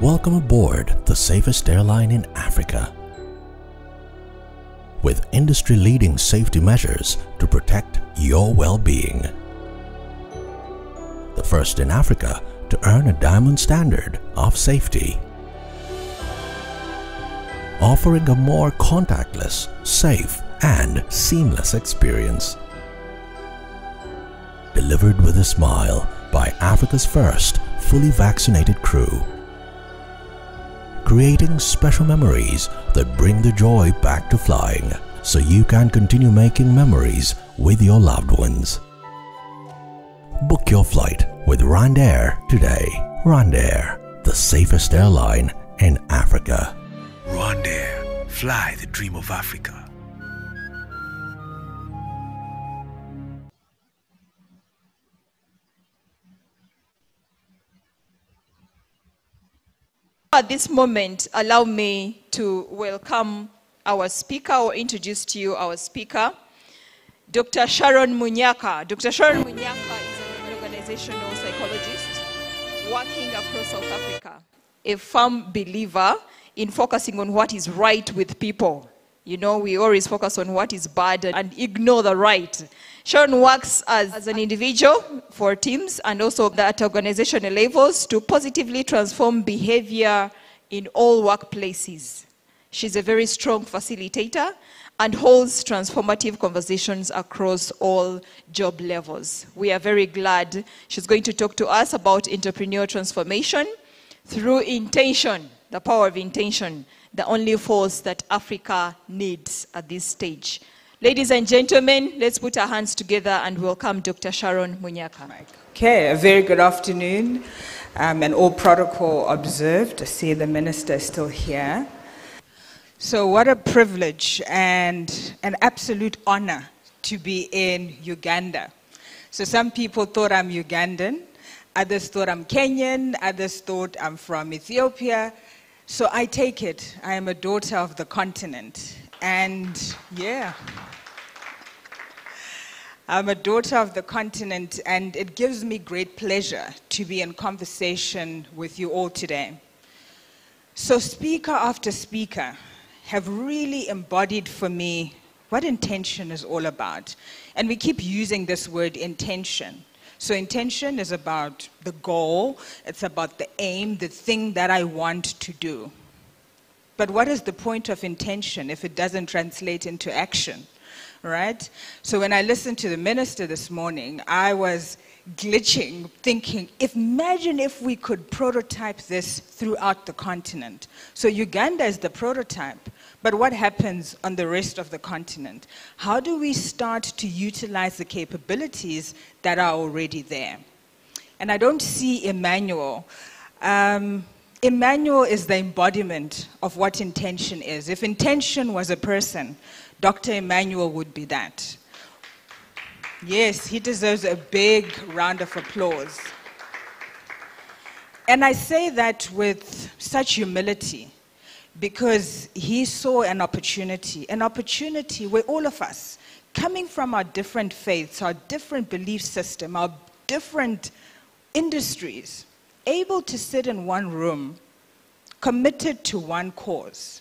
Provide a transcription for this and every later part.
Welcome aboard the safest airline in Africa. With industry-leading safety measures to protect your well-being. The first in Africa to earn a diamond standard of safety. Offering a more contactless, safe, and seamless experience. Delivered with a smile by Africa's first fully vaccinated crew. Creating special memories that bring the joy back to flying, so you can continue making memories with your loved ones. Book your flight with Rwandair today. Rwandair, the safest airline in Africa. Rwandair, fly the dream of Africa. At this moment, allow me to welcome our speaker or introduce to you our speaker, Dr. Sharon Munyaka. Dr. Sharon Munyaka is an organizational psychologist working across South Africa, a firm believer in focusing on what is right with people. You know, we always focus on what is bad and ignore the right. Sharon works as an individual for teams and also at organizational levels to positively transform behavior in all workplaces. She's a very strong facilitator and holds transformative conversations across all job levels. We are very glad she's going to talk to us about entrepreneurial transformation through intention, the power of intention, the only force that Africa needs at this stage. Ladies and gentlemen, let's put our hands together and welcome Dr. Sharon Munyaka. Okay, a very good afternoon, and all protocol observed. I see the minister is still here. So what a privilege and an absolute honor to be in Uganda. So some people thought I'm Ugandan, others thought I'm Kenyan, others thought I'm from Ethiopia. So I take it, I am a daughter of the continent. And yeah, I'm a daughter of the continent, and it gives me great pleasure to be in conversation with you all today. So speaker after speaker have really embodied for me what intention is all about. And we keep using this word intention. So intention is about the goal, it's about the aim, the thing that I want to do. But what is the point of intention if it doesn't translate into action, right? So when I listened to the minister this morning, I was glitching, thinking, imagine if we could prototype this throughout the continent. So Uganda is the prototype, but what happens on the rest of the continent? How do we start to utilize the capabilities that are already there? And I don't see Emmanuel. Emmanuel is the embodiment of what intention is. If intention was a person, Dr. Emmanuel would be that. Yes, he deserves a big round of applause. And I say that with such humility because he saw an opportunity where all of us, coming from our different faiths, our different belief system, our different industries, able to sit in one room, committed to one cause.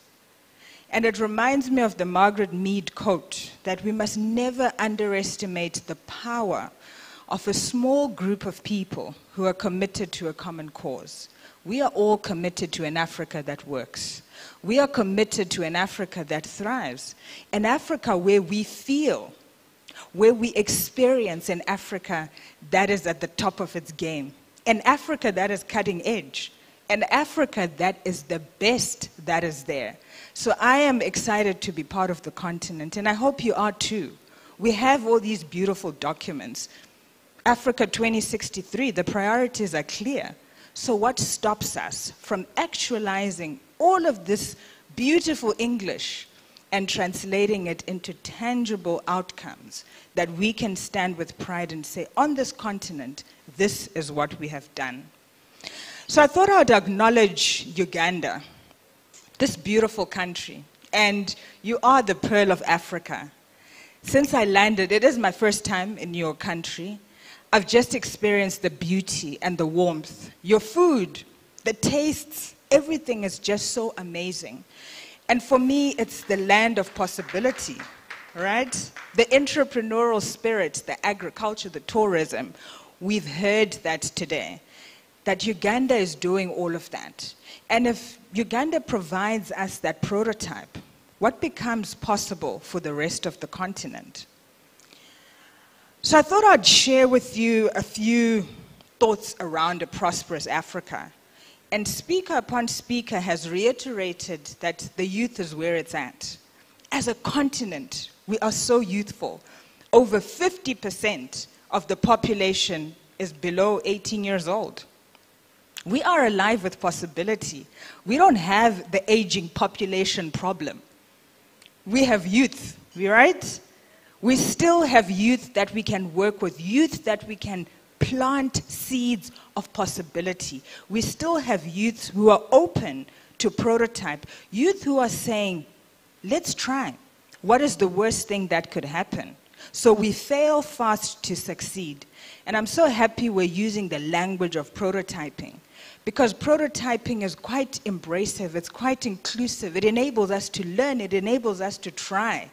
And it reminds me of the Margaret Mead quote that we must never underestimate the power of a small group of people who are committed to a common cause. We are all committed to an Africa that works. We are committed to an Africa that thrives. An Africa where we feel, where we experience an Africa that is at the top of its game. An Africa that is cutting edge. An Africa that is the best that is there. So I am excited to be part of the continent, and I hope you are too. We have all these beautiful documents. Africa 2063, the priorities are clear. So what stops us from actualizing all of this beautiful English and translating it into tangible outcomes that we can stand with pride and say, on this continent, this is what we have done. So I thought I would acknowledge Uganda, this beautiful country, and you are the pearl of Africa. Since I landed, it is my first time in your country. I've just experienced the beauty and the warmth. Your food, the tastes Everything is just so amazing. And for me, it's the land of possibility, right? The entrepreneurial spirit, the agriculture, the tourism. We've heard that today, that Uganda is doing all of that. And if Uganda provides us that prototype, what becomes possible for the rest of the continent? So I thought I'd share with you a few thoughts around a prosperous Africa. And speaker upon speaker has reiterated that the youth is where it's at. As a continent, we are so youthful. Over 50% of the population is below 18 years old. We are alive with possibility. We don't have the aging population problem. We have youth, right? We still have youth that we can work with, youth that we can plant seeds of possibility. We still have youths who are open to prototype, youth who are saying, let's try. What is the worst thing that could happen? So we fail fast to succeed. And I'm so happy we're using the language of prototyping, because prototyping is quite embracive, it's quite inclusive, it enables us to learn, it enables us to try.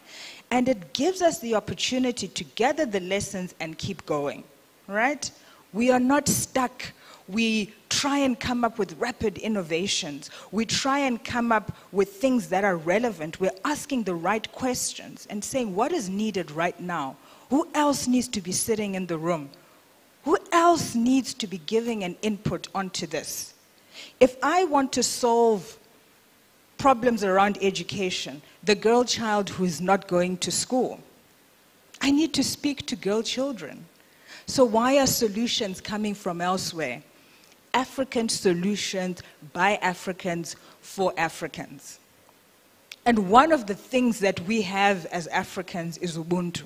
And it gives us the opportunity to gather the lessons and keep going, right? We are not stuck. We try and come up with rapid innovations. We try and come up with things that are relevant. We're asking the right questions and saying, what is needed right now? Who else needs to be sitting in the room? Who else needs to be giving an input onto this? If I want to solve problems around education, the girl child who is not going to school, I need to speak to girl children. So why are solutions coming from elsewhere? African solutions by Africans for Africans. And one of the things that we have as Africans is Ubuntu.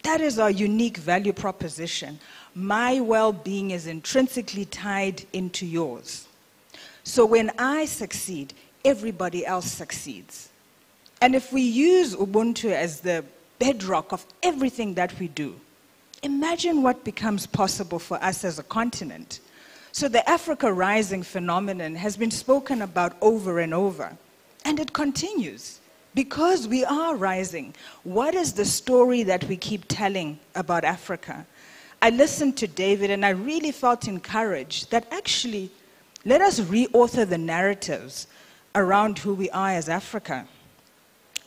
That is our unique value proposition. My well-being is intrinsically tied into yours. So when I succeed, everybody else succeeds. And if we use Ubuntu as the bedrock of everything that we do, imagine what becomes possible for us as a continent. So the Africa Rising phenomenon has been spoken about over and over, and it continues because we are rising. What is the story that we keep telling about Africa? I listened to David and I really felt encouraged that actually, let us reauthor the narratives around who we are as Africa.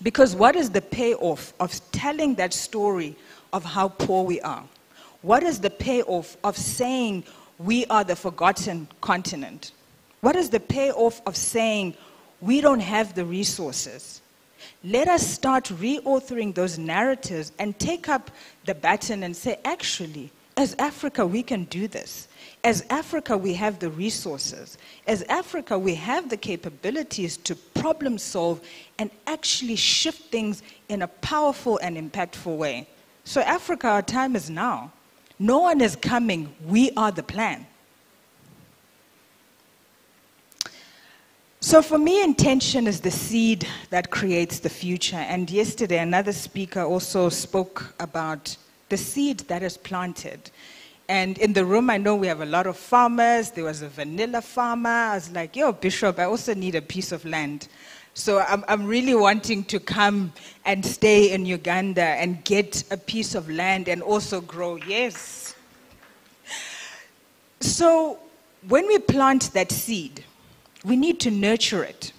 Because what is the payoff of telling that story of how poor we are? What is the payoff of saying we are the forgotten continent? What is the payoff of saying we don't have the resources? Let us start reauthoring those narratives and take up the baton and say, actually, as Africa, we can do this. As Africa, we have the resources. As Africa, we have the capabilities to problem solve and actually shift things in a powerful and impactful way. So Africa, our time is now. No one is coming. We are the plan. So for me, intention is the seed that creates the future. And yesterday, another speaker also spoke about the seed that is planted. And in the room, I know we have a lot of farmers. There was a vanilla farmer. I was like, yo, Bishop, I also need a piece of land. So I'm really wanting to come and stay in Uganda and get a piece of land and also grow. Yes. So when we plant that seed, we need to nurture it.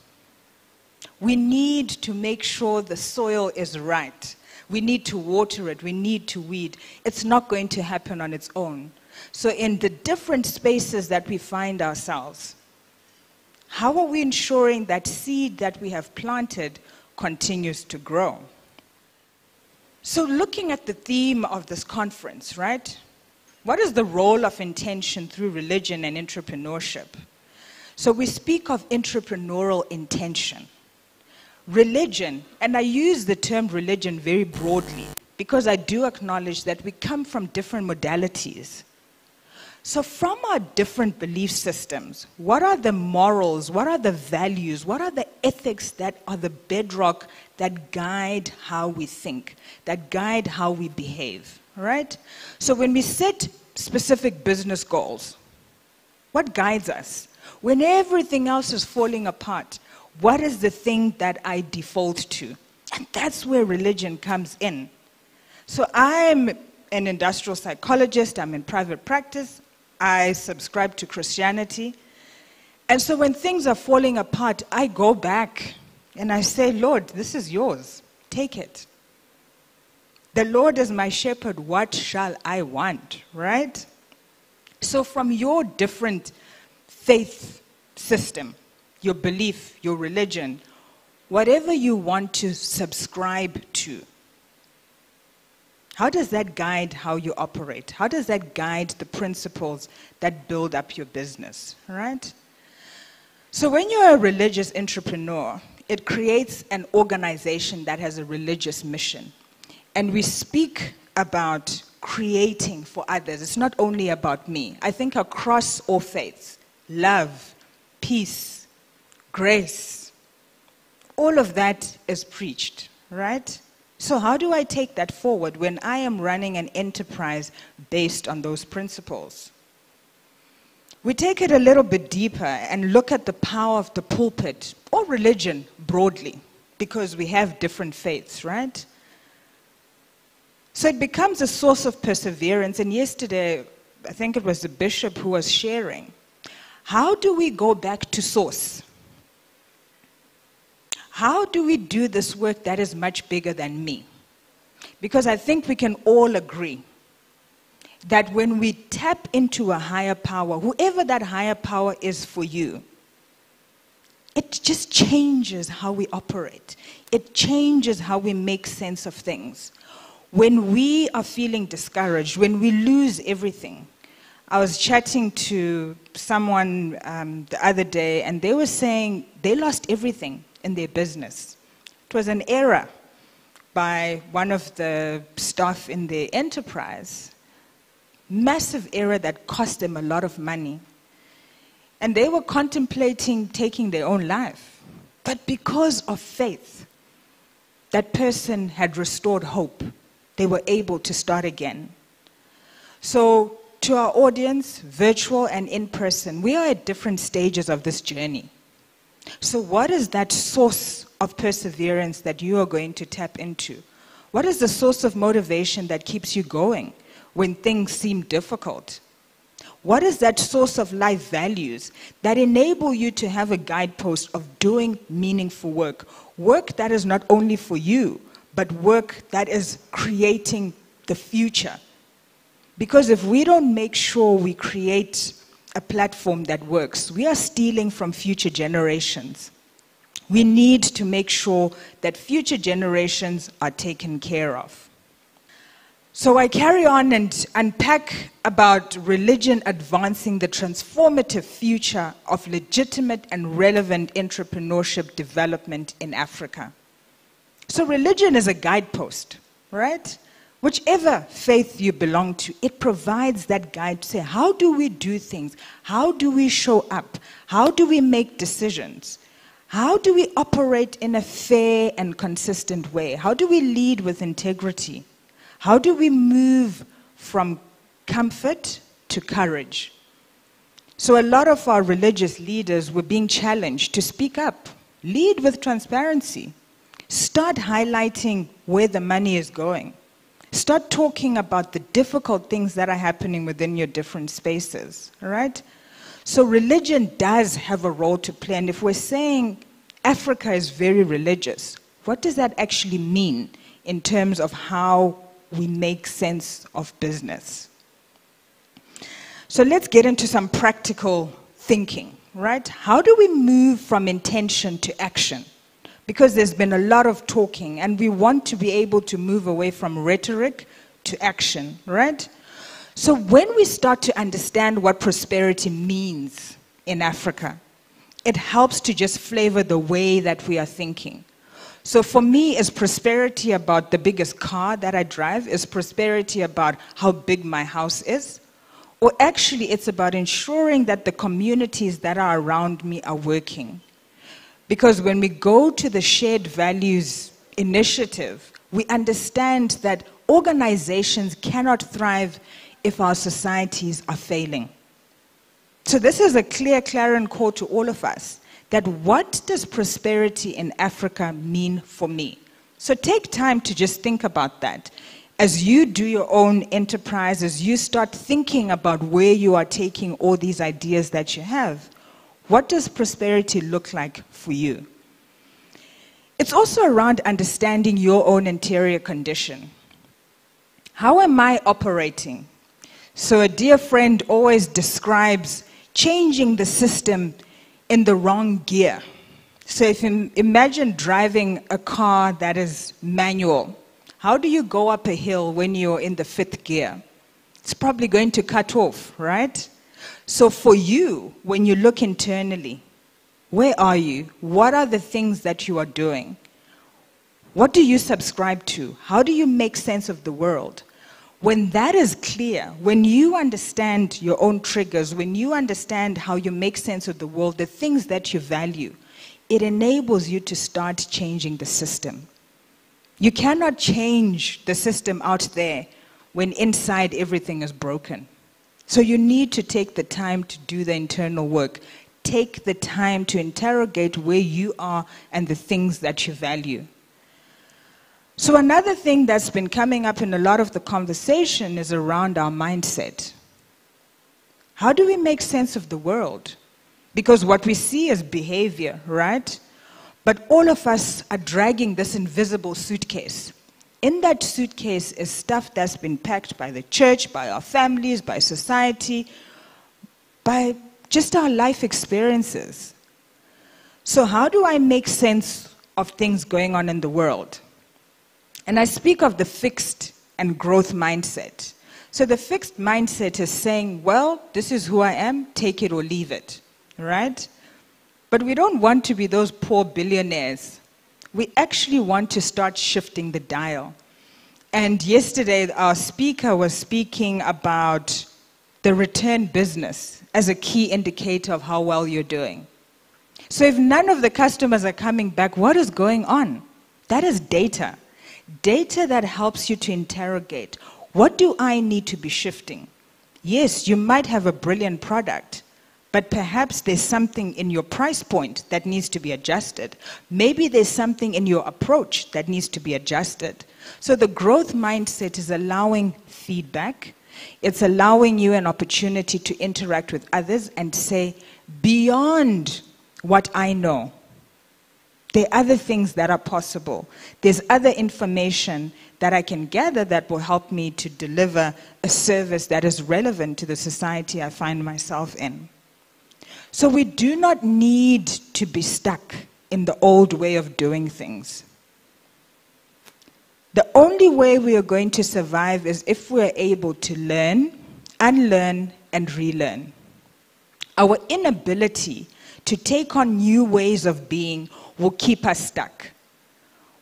We need to make sure the soil is right. We need to water it. We need to weed. It's not going to happen on its own. So in the different spaces that we find ourselves, how are we ensuring that seed that we have planted continues to grow? So looking at the theme of this conference, right? What is the role of intention through religion and entrepreneurship? So we speak of entrepreneurial intention. Religion, and I use the term religion very broadly because I do acknowledge that we come from different modalities. So from our different belief systems, what are the morals, what are the values, what are the ethics that are the bedrock that guide how we think, that guide how we behave, right? So when we set specific business goals, what guides us? When everything else is falling apart, what is the thing that I default to? And that's where religion comes in. So I'm an industrial psychologist. I'm in private practice. I subscribe to Christianity. And so when things are falling apart, I go back and I say, Lord, this is yours. Take it. The Lord is my shepherd. What shall I want? Right? So from your different faith system, your belief, your religion, whatever you want to subscribe to, how does that guide how you operate? How does that guide the principles that build up your business, right? So when you're a religious entrepreneur, it creates an organization that has a religious mission. And we speak about creating for others. It's not only about me. I think across all faiths, love, peace, grace, all of that is preached, right? So how do I take that forward when I am running an enterprise based on those principles? We take it a little bit deeper and look at the power of the pulpit or religion broadly, because we have different faiths, right? So it becomes a source of perseverance. And yesterday, I think it was the bishop who was sharing, how do we go back to source? How do we do this work that is much bigger than me? Because I think we can all agree that when we tap into a higher power, whoever that higher power is for you, it just changes how we operate. It changes how we make sense of things. When we are feeling discouraged, when we lose everything. I was chatting to someone the other day, and they were saying they lost everything in their business. It was an error by one of the staff in their enterprise. Massive error that cost them a lot of money. And they were contemplating taking their own life. But because of faith, that person had restored hope. They were able to start again. So to our audience, virtual and in person, we are at different stages of this journey. So what is that source of perseverance that you are going to tap into? What is the source of motivation that keeps you going when things seem difficult? What is that source of life values that enable you to have a guidepost of doing meaningful work? Work that is not only for you, but work that is creating the future. Because if we don't make sure we create a platform that works, we are stealing from future generations. We need to make sure that future generations are taken care of. So I carry on and unpack about religion advancing the transformative future of legitimate and relevant entrepreneurship development in Africa. So religion is a guidepost, right? Whichever faith you belong to, it provides that guide to say, how do we do things? How do we show up? How do we make decisions? How do we operate in a fair and consistent way? How do we lead with integrity? How do we move from comfort to courage? So a lot of our religious leaders were being challenged to speak up, lead with transparency, start highlighting where the money is going. Start talking about the difficult things that are happening within your different spaces, all right? So religion does have a role to play. And if we're saying Africa is very religious, what does that actually mean in terms of how we make sense of business? So let's get into some practical thinking, right? How do we move from intention to action? Because there's been a lot of talking, and we want to be able to move away from rhetoric to action, right? So when we start to understand what prosperity means in Africa, it helps to just flavor the way that we are thinking. So for me, is prosperity about the biggest car that I drive? Is prosperity about how big my house is? Or actually, it's about ensuring that the communities that are around me are working. Because when we go to the Shared Values Initiative, we understand that organizations cannot thrive if our societies are failing. So this is a clear clarion call to all of us, that what does prosperity in Africa mean for me? So take time to just think about that. As you do your own enterprise, as you start thinking about where you are taking all these ideas that you have, what does prosperity look like for you? It's also around understanding your own interior condition. How am I operating? So a dear friend always describes changing the system in the wrong gear. So if you imagine driving a car that is manual, how do you go up a hill when you're in the 5th gear? It's probably going to cut off, right? So for you, when you look internally, where are you? What are the things that you are doing? What do you subscribe to? How do you make sense of the world? When that is clear, when you understand your own triggers, when you understand how you make sense of the world, the things that you value, it enables you to start changing the system. You cannot change the system out there when inside everything is broken. So you need to take the time to do the internal work. Take the time to interrogate where you are and the things that you value. So another thing that's been coming up in a lot of the conversation is around our mindset. How do we make sense of the world? Because what we see is behavior, right? But all of us are dragging this invisible suitcase. In that suitcase is stuff that's been packed by the church, by our families, by society, by just our life experiences. So how do I make sense of things going on in the world? And I speak of the fixed and growth mindset. So the fixed mindset is saying, well, this is who I am, take it or leave it, right? But we don't want to be those poor billionaires. We actually want to start shifting the dial. And yesterday, our speaker was speaking about the return business as a key indicator of how well you're doing. So if none of the customers are coming back, what is going on? That is data. Data that helps you to interrogate. What do I need to be shifting? Yes, you might have a brilliant product, but perhaps there's something in your price point that needs to be adjusted. Maybe there's something in your approach that needs to be adjusted. So the growth mindset is allowing feedback. It's allowing you an opportunity to interact with others and say, beyond what I know, there are other things that are possible. There's other information that I can gather that will help me to deliver a service that is relevant to the society I find myself in. So we do not need to be stuck in the old way of doing things. The only way we are going to survive is if we are able to learn, unlearn, and relearn. Our inability to take on new ways of being will keep us stuck.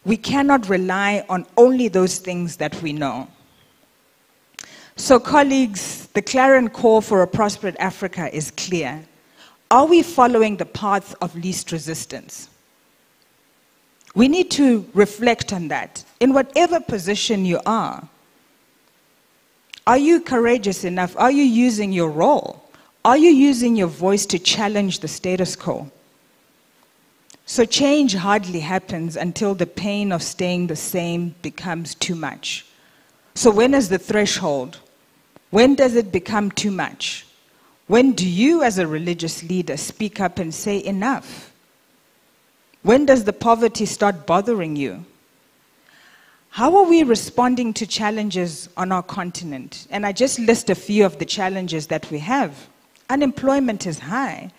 We cannot rely on only those things that we know. So colleagues, the clarion call for a prosperous Africa is clear. Are we following the path of least resistance? We need to reflect on that. In whatever position you are you courageous enough? Are you using your role? Are you using your voice to challenge the status quo? So change hardly happens until the pain of staying the same becomes too much. So when is the threshold? When does it become too much? When do you as a religious leader speak up and say enough? When does the poverty start bothering you? How are we responding to challenges on our continent? And I just list a few of the challenges that we have. Unemployment is high.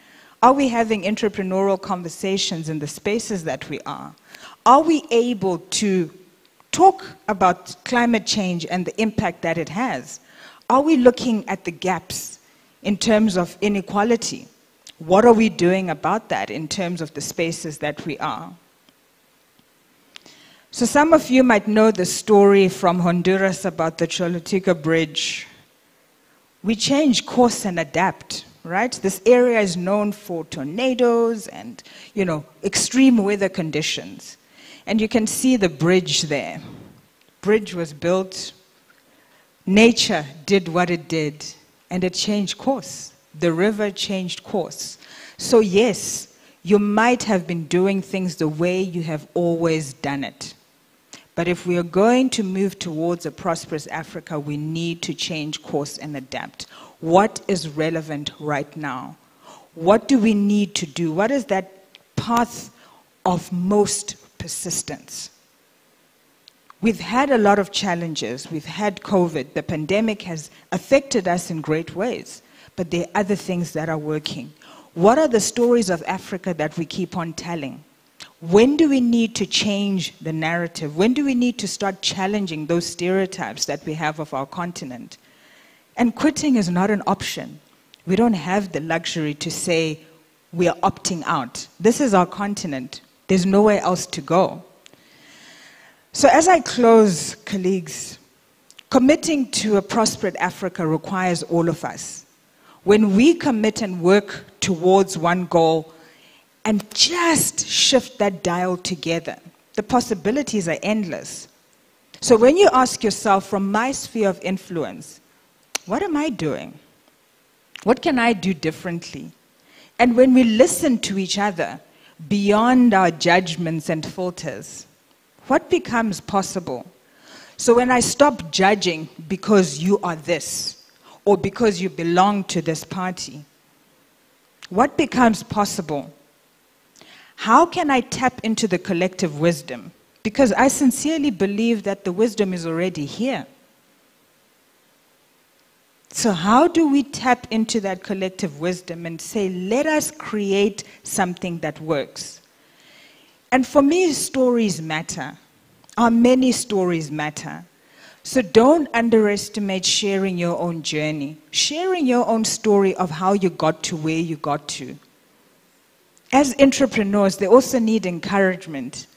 Are we having entrepreneurial conversations in the spaces that we are? Are we able to talk about climate change and the impact that it has? Are we looking at the gaps in terms of inequality? What are we doing about that in terms of the spaces that we are? So some of you might know the story from Honduras about the Choluteca Bridge. We change course and adapt. Right? This area is known for tornadoes and, extreme weather conditions. And you can see the bridge there. Bridge was built. Nature did what it did, and it changed course. the river changed course. So yes, you might have been doing things the way you have always done it. But if we are going to move towards a prosperous Africa, we need to change course and adapt. What is relevant right now? What do we need to do? What is that path of most persistence? We've had a lot of challenges. We've had COVID. The pandemic has affected us in great ways. But there are other things that are working. What are the stories of Africa that we keep on telling? When do we need to change the narrative? When do we need to start challenging those stereotypes that we have of our continent? And quitting is not an option. We don't have the luxury to say we are opting out. This is our continent. There's nowhere else to go. So as I close, colleagues, committing to a prosperous Africa requires all of us. When we commit and work towards one goal, and just shift that dial together, the possibilities are endless. So when you ask yourself, from my sphere of influence, what am I doing? What can I do differently? And when we listen to each other beyond our judgments and filters, what becomes possible? So when I stop judging because you are this, or because you belong to this party, what becomes possible? How can I tap into the collective wisdom? Because I sincerely believe that the wisdom is already here. So how do we tap into that collective wisdom and say, let us create something that works? And for me, stories matter. Our many stories matter. So don't underestimate sharing your own journey, sharing your own story of how you got to where you got to. As entrepreneurs, they also need encouragement.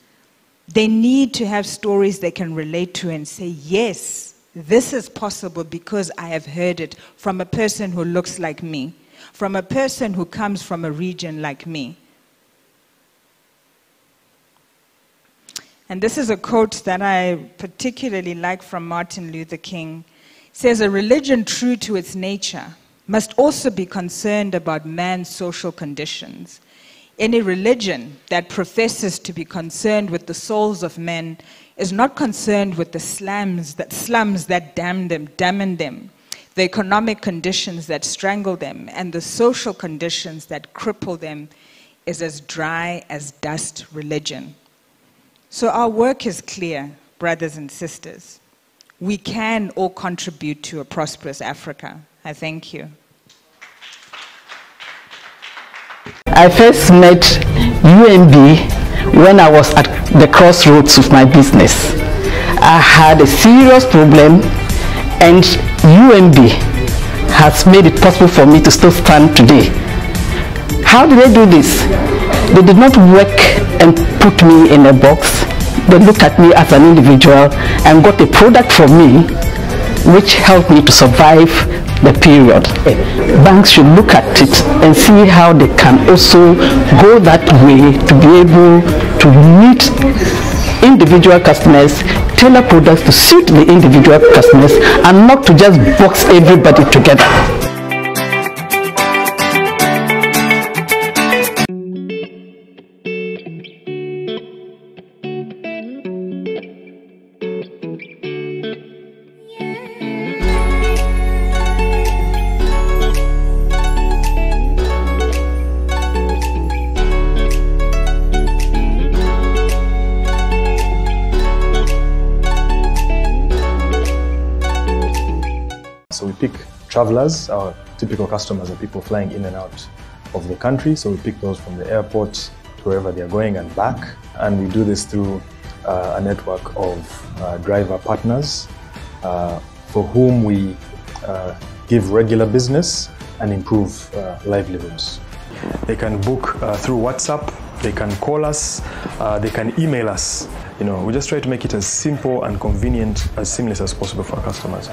They need to have stories they can relate to and say, yes, this is possible because I have heard it from a person who looks like me, from a person who comes from a region like me. And this is a quote that I particularly like from Martin Luther King. It says, a religion true to its nature must also be concerned about man's social conditions. Any religion that professes to be concerned with the souls of men is not concerned with the slums that damn them, the economic conditions that strangle them, and the social conditions that cripple them is as dry as dust religion. So our work is clear, brothers and sisters. We can all contribute to a prosperous Africa. I thank you. I first met UMB when I was at the crossroads of my business. I had a serious problem, and UMB has made it possible for me to still stand today. How did they do this? They did not work and put me in a box. They looked at me as an individual and got a product from me which helped me to survive the period. Banks should look at it and see how they can also go that way to be able to meet individual customers, tailor products to suit the individual customers, and not to just box everybody together. So we pick travelers, our typical customers are people flying in and out of the country. So we pick those from the airport to wherever they're going and back. And we do this through a network of driver partners for whom we give regular business and improve livelihoods. They can book through WhatsApp, they can call us, they can email us. We just try to make it as simple and convenient, as seamless as possible for our customers.